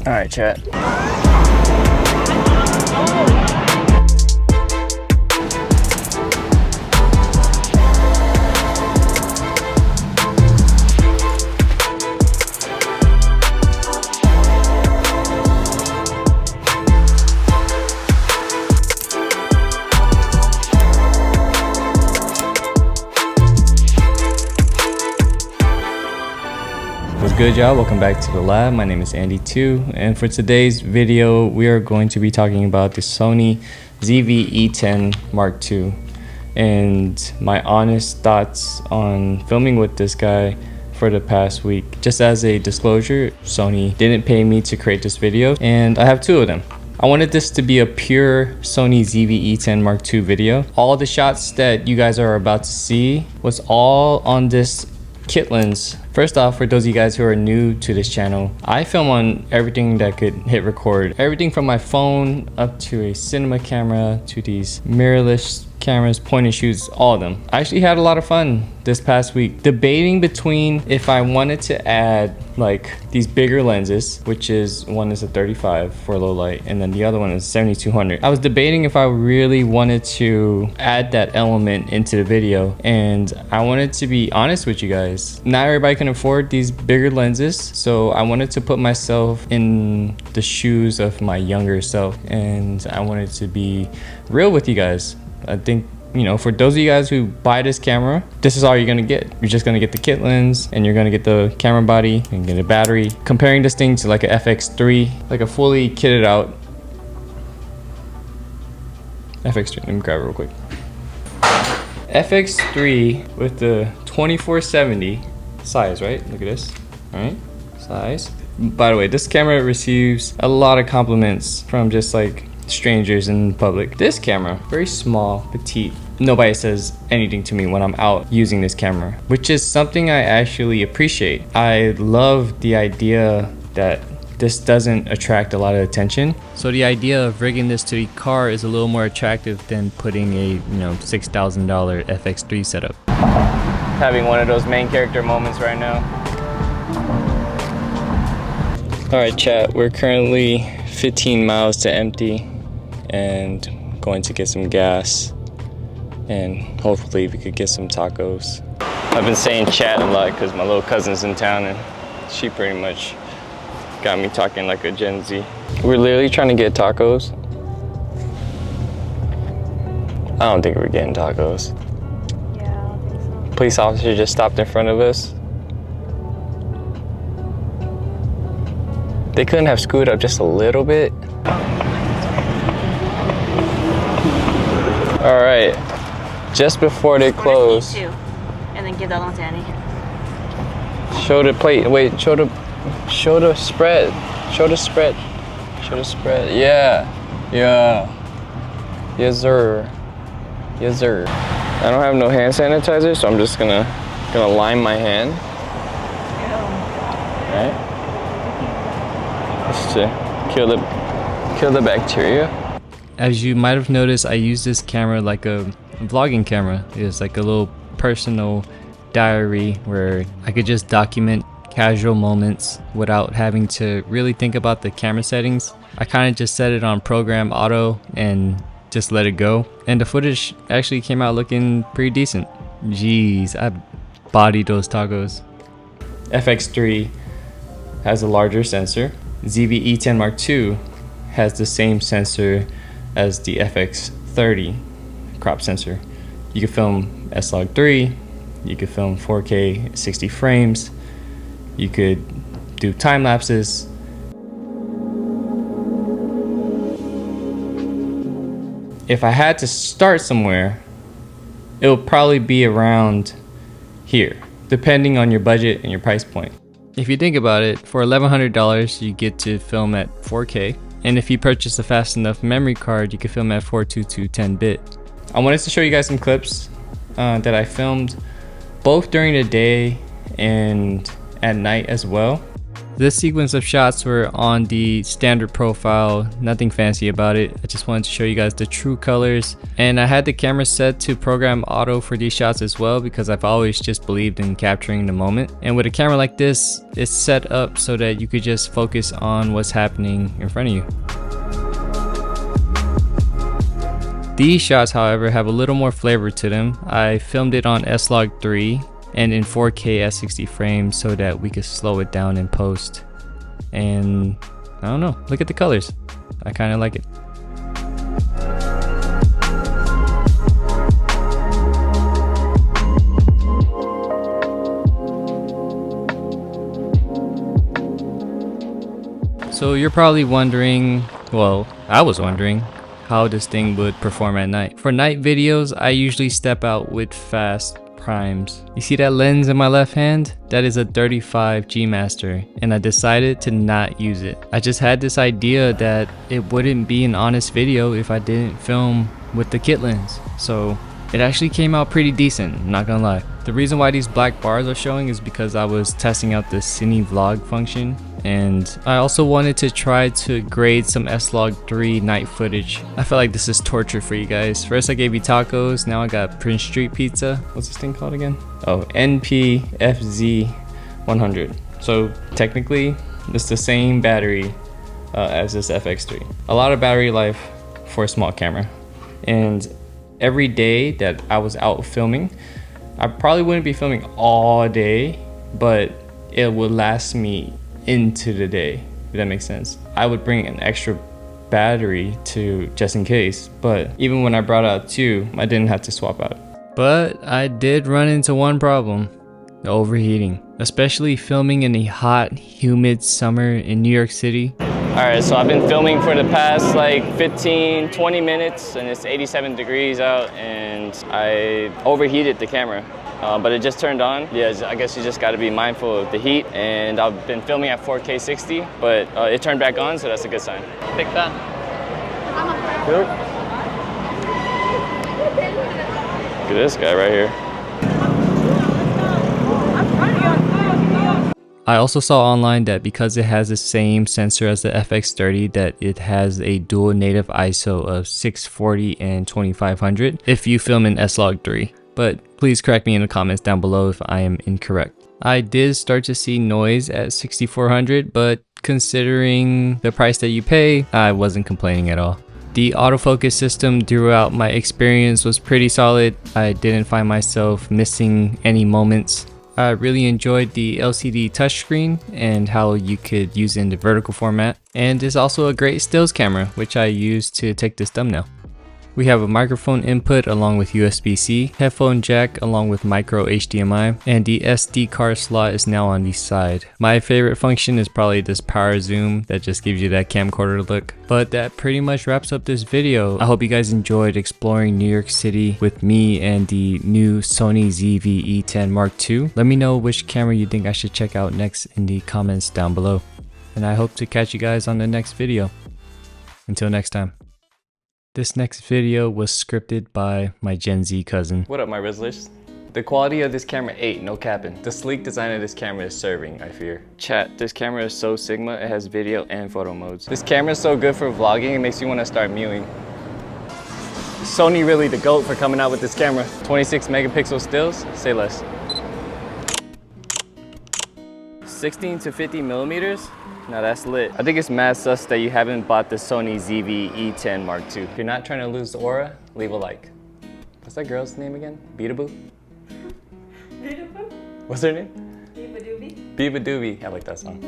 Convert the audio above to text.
All right, chat. What's good, y'all? Welcome back to the lab. My name is Andy II, and for today's video we are going to be talking about the Sony ZV-E10 II and my honest thoughts on filming with this guy for the past week. Just as a disclosure, Sony didn't pay me to create this video, and I have two of them. I wanted this to be a pure Sony ZV-E10 II video. All the shots that you guys are about to see was all on this kit lens. First off, for those of you guys who are new to this channel, I film on everything that could hit record. Everything from my phone up to a cinema camera to these mirrorless cameras, point and shoots, all of them. I actually had a lot of fun this past week debating between if I wanted to add like these bigger lenses, which is one is a 35 for low light and then the other one is 7200. I was debating if I really wanted to add that element into the video, and I wanted to be honest with you guys. Not everybody can afford these bigger lenses, so I wanted to put myself in the shoes of my younger self, and I wanted to be real with you guys. I think, you know, for those of you guys who buy this camera, this is all you're gonna get. You're just gonna get the kit lens, and you're gonna get the camera body and get a battery. Comparing this thing to like a FX3, like a fully kitted out FX3. Let me grab it real quick. FX3 with the 2470 size, right? Look at this. All right, size. By the way, this camera receives a lot of compliments from just like strangers in public. This camera, very small, petite. Nobody says anything to me when I'm out using this camera, which is something I actually appreciate. I love the idea that this doesn't attract a lot of attention. So the idea of rigging this to a car is a little more attractive than putting a, you know, $6,000 FX3 setup. Having one of those main character moments right now. All right, chat, we're currently 15 miles to empty and going to get some gas, and hopefully we could get some tacos. I've been saying chat a lot because my little cousin's in town and she pretty much got me talking like a Gen Z. We're literally trying to get tacos. I don't think we're getting tacos. Yeah, I don't think so. Police officer just stopped in front of us. They couldn't have scooted up just a little bit. All right, just before they close. Two, and then give that one to Annie. Show the plate. Wait, show the spread. Show the spread. Show the spread. Yeah, yeah. Yes, sir. Yes, sir. I don't have no hand sanitizer, so I'm just gonna line my hand. All right. Just to kill the bacteria. As you might have noticed, I use this camera like a vlogging camera. It's like a little personal diary where I could just document casual moments without having to really think about the camera settings. I kind of just set it on program auto and just let it go. And the footage actually came out looking pretty decent. Jeez, I bodied those tacos. FX3 has a larger sensor. ZV-E10 II has the same sensor as the FX30 crop sensor. You can film S-Log3, you could film 4K 60 frames, you could do time lapses. If I had to start somewhere, it would probably be around here, depending on your budget and your price point. If you think about it, for $1,100 you get to film at 4K. And if you purchase a fast enough memory card, you can film at 422 10-bit. I wanted to show you guys some clips that I filmed both during the day and at night as well. This sequence of shots were on the standard profile, nothing fancy about it. I just wanted to show you guys the true colors, and I had the camera set to program auto for these shots as well because I've always just believed in capturing the moment. And with a camera like this, it's set up so that you could just focus on what's happening in front of you. These shots, however, have a little more flavor to them. I filmed it on S-Log3 and in 4K at 60 frames so that we could slow it down in post. And I don't know, look at the colors. I kind of like it. So you're probably wondering, well, I was wondering, how this thing would perform at night. For night videos, I usually step out with fast primes. You see that lens in my left hand? That is a 35 G Master, and I decided to not use it. I just had this idea that it wouldn't be an honest video if I didn't film with the kit lens. So it actually came out pretty decent, I'm not gonna lie. The reason why these black bars are showing is because I was testing out the Cine Vlog function, and I also wanted to try to grade some S-Log3 night footage. I feel like this is torture for you guys. First I gave you tacos, now I got Prince Street Pizza. What's this thing called again? Oh, NPFZ100. So technically, it's the same battery as this FX3. A lot of battery life for a small camera. And every day that I was out filming, I probably wouldn't be filming all day, but it would last me into the day, if that makes sense. I would bring an extra battery to just in case, but even when I brought out two, I didn't have to swap out. But I did run into one problem: the overheating, especially filming in a hot, humid summer in New York City. Alright, so I've been filming for the past like 15-20 minutes, and it's 87 degrees out, and I overheated the camera. But it just turned on. Yeah, I guess you just got to be mindful of the heat. And I've been filming at 4K 60, but it turned back on, so that's a good sign. Big fan. Look at this guy right here. I also saw online that because it has the same sensor as the FX30, that it has a dual native ISO of 640 and 2500 if you film in S-Log3. But please correct me in the comments down below if I am incorrect. I did start to see noise at 6400, but considering the price that you pay, I wasn't complaining at all. The autofocus system throughout my experience was pretty solid. I didn't find myself missing any moments. I really enjoyed the LCD touchscreen and how you could use it in the vertical format. And it's also a great stills camera, which I used to take this thumbnail. We have a microphone input along with USB-C, headphone jack along with micro HDMI, and the SD card slot is now on the side. My favorite function is probably this power zoom that just gives you that camcorder look. But that pretty much wraps up this video. I hope you guys enjoyed exploring New York City with me and the new Sony ZV-E10 II. Let me know which camera you think I should check out next in the comments down below. And I hope to catch you guys on the next video. Until next time. This next video was scripted by my Gen Z cousin. What up, my Rizzlers? The quality of this camera ate, no capping. The sleek design of this camera is serving, I fear. Chat, this camera is so Sigma, it has video and photo modes. This camera is so good for vlogging, it makes you want to start mewing. Sony really the GOAT for coming out with this camera. 26 megapixel stills, say less. 16 to 50 millimeters? Now that's lit. I think it's mad sus that you haven't bought the Sony ZV-E10 II. If you're not trying to lose the aura, leave a like. What's that girl's name again? Beataboo? Beautiful. What's her name? Beabadoobie. Beabadoobie. I like that song.